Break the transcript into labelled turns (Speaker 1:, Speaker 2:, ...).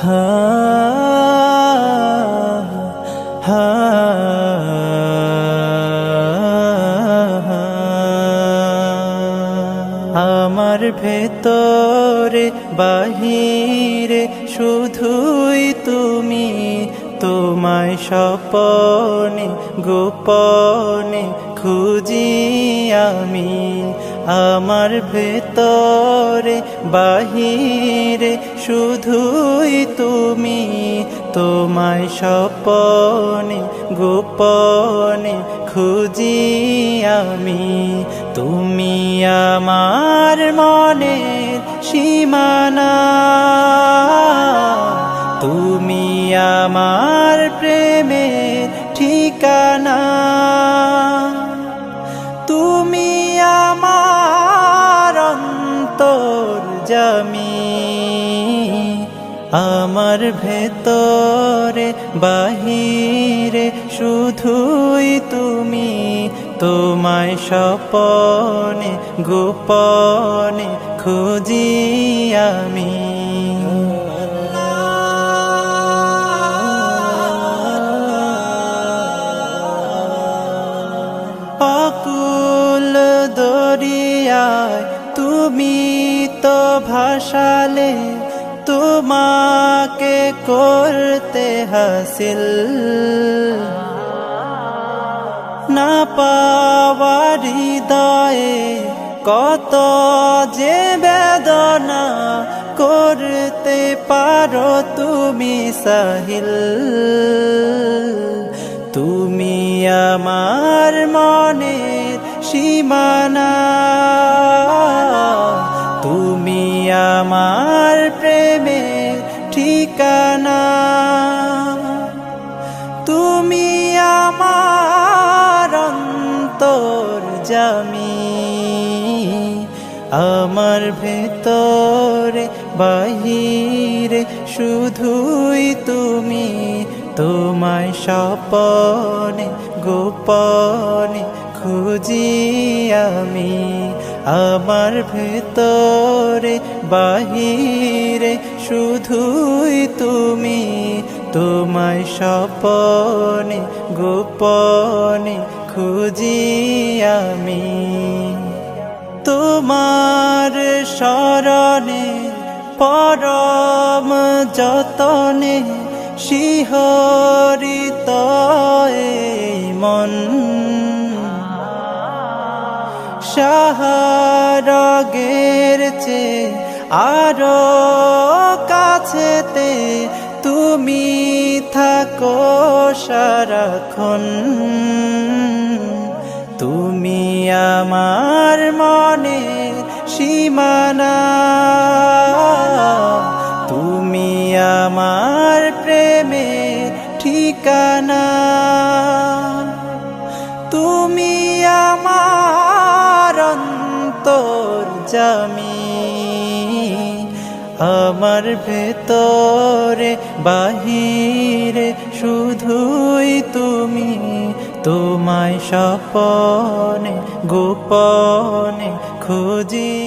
Speaker 1: হা হা আমার ভেতরে বাহিরে শুধুই তুমি, তোমায় স্বপনে গোপনে খুঁজি আমি। আমার ভেতরে বাহিরে শুধুই তুমি, তোমায় স্বপনে গোপনে খুঁজি আমি। তুমি আমার মনের সীমানা, তুমি আমার প্রেমের ঠিকানা, তুমি আমার অন্তর্যামী। আমার ভেতরে বাহিরে শুধুই তুমি, তোমায় স্বপনে গোপনে খুঁজি আমি। অকুল দরিয়ায় তুমি তো ভাসালে, তোমাকে করতে হাসিল। না পাওয়ার হৃদয়ে কত যে বেদনা, করতে পারো তুমি সাহিল। তুমি আমার মনের সীমানা, তুমি আমার প্রেমের ঠিকানা, তুমি আমার অন্তর্যামী। আমার ভেতরে বাহিরে শুধুই তুমি, তোমায় স্বপনে গোপনে খুঁজি আমি। আমার ভেতরে বাহিরে শুধুই তুমি, তোমায় স্বপনে গোপনে খুঁজি আমি। তোমার শরণে পরম যতনে শিহরিত এই মন, শাহরগের চেয়ে আরো কাছেতে তুমি থাকো সারাক্ষণ। তুমি আমার মনের সীমানা, তুমি আমার প্রেমের ঠিকানা, তুমি আমার অন্তর্যামী। আমার ভেতরে বাহিরে শুধুই তুমি, তোমায় স্বপনে গোপনে খুঁজি।